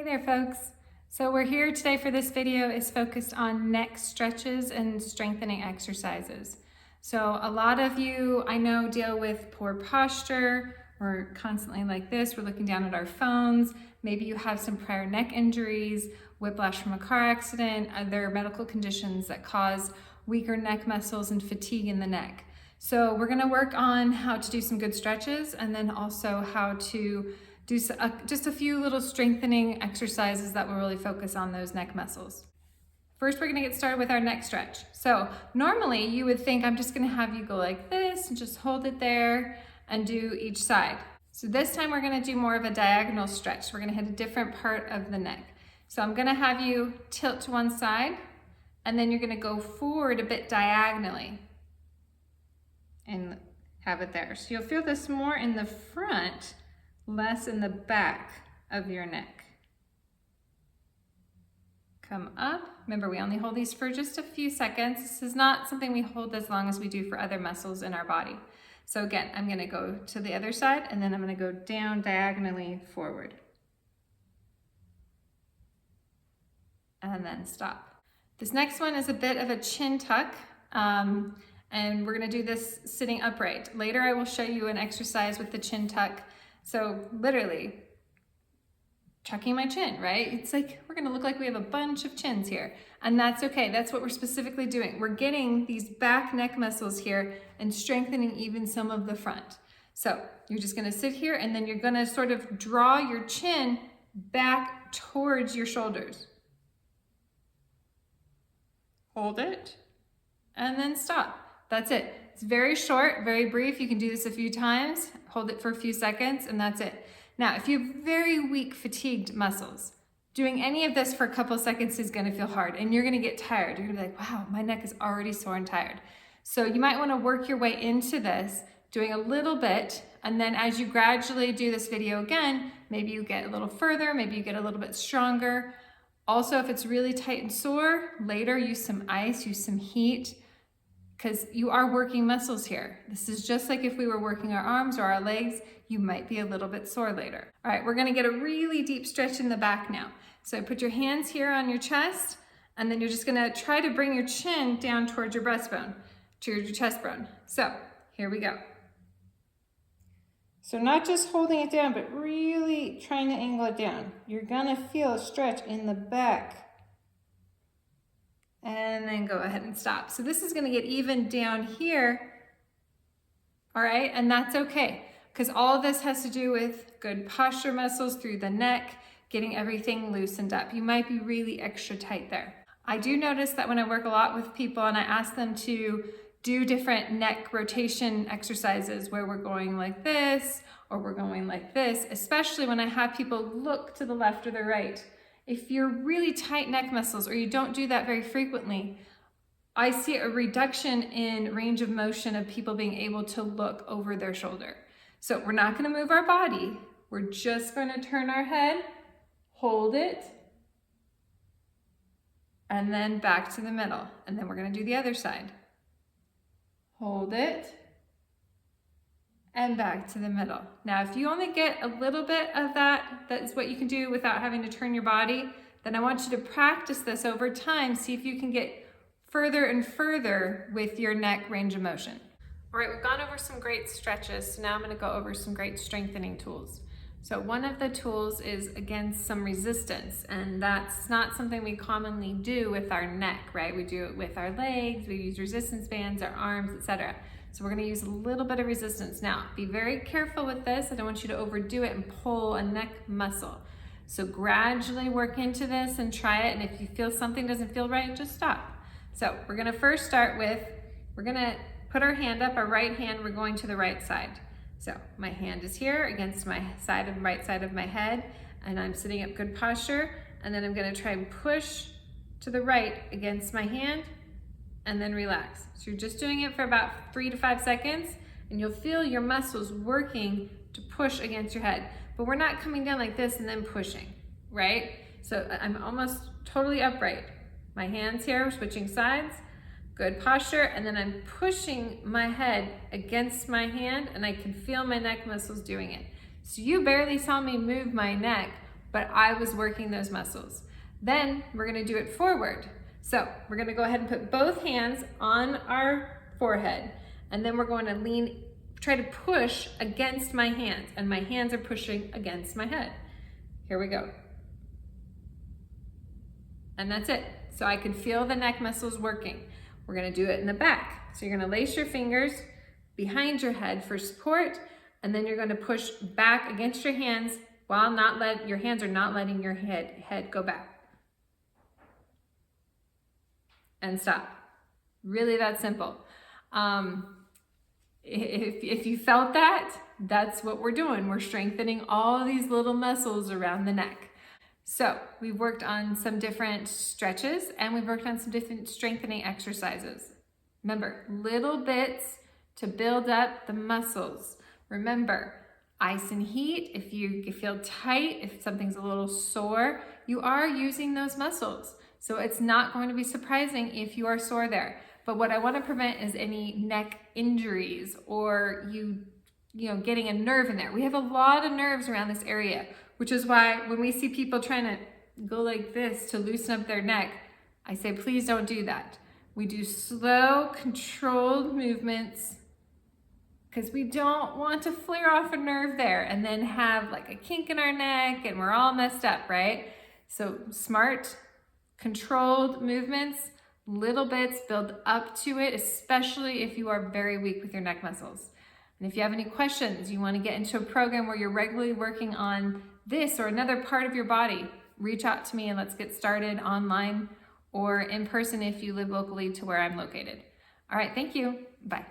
Hey there folks. So we're here today for this video is focused on neck stretches and strengthening exercises. So a lot of you I know deal with poor posture. We're constantly like this, we're looking down at our phones. Maybe you have some prior neck injuries, whiplash from a car accident, other medical conditions that cause weaker neck muscles and fatigue in the neck. So we're gonna work on how to do some good stretches and then also how to do just a few little strengthening exercises that will really focus on those neck muscles. First, we're gonna get started with our neck stretch. So normally you would think I'm just gonna have you go like this and just hold it there and do each side. So this time we're gonna do more of a diagonal stretch. We're gonna hit a different part of the neck. So I'm gonna have you tilt to one side and then you're gonna go forward a bit diagonally and have it there. So you'll feel this more in the front, less in the back of your neck. Come up. Remember, we only hold these for just a few seconds. This is not something we hold as long as we do for other muscles in our body. So again, I'm gonna go to the other side and then I'm gonna go down diagonally forward. And then stop. This next one is a bit of a chin tuck. And we're gonna do this sitting upright. Later, I will show you an exercise with the chin tuck. So literally, tucking my chin, right? It's like, we're gonna look like we have a bunch of chins here. And that's okay, that's what we're specifically doing. We're getting these back neck muscles here and strengthening even some of the front. So you're just gonna sit here and then you're gonna sort of draw your chin back towards your shoulders. Hold it, and then stop. That's it. It's very short, very brief. You can do this a few times, hold it for a few seconds, and that's it. Now, if you have very weak, fatigued muscles, doing any of this for a couple of seconds is gonna feel hard, and you're gonna get tired. You're gonna be like, wow, my neck is already sore and tired. So you might wanna work your way into this, doing a little bit, and then as you gradually do this video again, maybe you get a little further, maybe you get a little bit stronger. Also, if it's really tight and sore, later use some ice, use some heat, because you are working muscles here. This is just like if we were working our arms or our legs, you might be a little bit sore later. All right, we're gonna get a really deep stretch in the back now. So put your hands here on your chest, and then you're just gonna try to bring your chin down towards your breastbone, to your chest bone. So here we go. So not just holding it down, but really trying to angle it down. You're gonna feel a stretch in the back. And then go ahead and stop. So this is gonna get even down here, all right? And that's okay, because all of this has to do with good posture muscles through the neck, getting everything loosened up. You might be really extra tight there. I do notice that when I work a lot with people and I ask them to do different neck rotation exercises where we're going like this, or we're going like this, especially when I have people look to the left or the right. If you're really tight neck muscles or you don't do that very frequently, I see a reduction in range of motion of people being able to look over their shoulder. So we're not gonna move our body. We're just gonna turn our head, hold it, and then back to the middle. And then we're gonna do the other side. Hold it, and back to the middle. Now, if you only get a little bit of that, that's what you can do without having to turn your body, then I want you to practice this over time, see if you can get further and further with your neck range of motion. All right, we've gone over some great stretches, so now I'm gonna go over some great strengthening tools. So one of the tools is against some resistance, and that's not something we commonly do with our neck, right? We do it with our legs, we use resistance bands, our arms, etc. So we're gonna use a little bit of resistance. Now, be very careful with this. I don't want you to overdo it and pull a neck muscle. So gradually work into this and try it, and if you feel something doesn't feel right, just stop. So we're gonna first start with, we're gonna put our hand up, our right hand, we're going to the right side. So my hand is here against my right side of my head, and I'm sitting up good posture, and then I'm gonna try and push to the right against my hand, and then relax. So you're just doing it for about 3 to 5 seconds, and you'll feel your muscles working to push against your head. But we're not coming down like this and then pushing, right? So I'm almost totally upright. My hands here, switching sides, good posture, and then I'm pushing my head against my hand, and I can feel my neck muscles doing it. So you barely saw me move my neck but I was working those muscles. Then we're gonna do it forward. So we're gonna go ahead and put both hands on our forehead, and then we're going to try to push against my hands, and my hands are pushing against my head. Here we go. And that's it. So I can feel the neck muscles working. We're gonna do it in the back. So you're gonna lace your fingers behind your head for support, and then you're gonna push back against your hands while your hands are not letting your head go back. And stop. Really that simple. If you felt that, that's what we're doing. We're strengthening all these little muscles around the neck. So we've worked on some different stretches and we've worked on some different strengthening exercises. Remember, little bits to build up the muscles. Remember, ice and heat, if you feel tight, if something's a little sore, you are using those muscles. So it's not going to be surprising if you are sore there. But what I want to prevent is any neck injuries or you getting a nerve in there. We have a lot of nerves around this area, which is why when we see people trying to go like this to loosen up their neck, I say, please don't do that. We do slow, controlled movements because we don't want to flare off a nerve there and then have like a kink in our neck and we're all messed up, right? So smart, controlled movements, little bits, build up to it, especially if you are very weak with your neck muscles. And if you have any questions, you want to get into a program where you're regularly working on this or another part of your body, reach out to me and let's get started online or in person if you live locally to where I'm located. All right, thank you. Bye.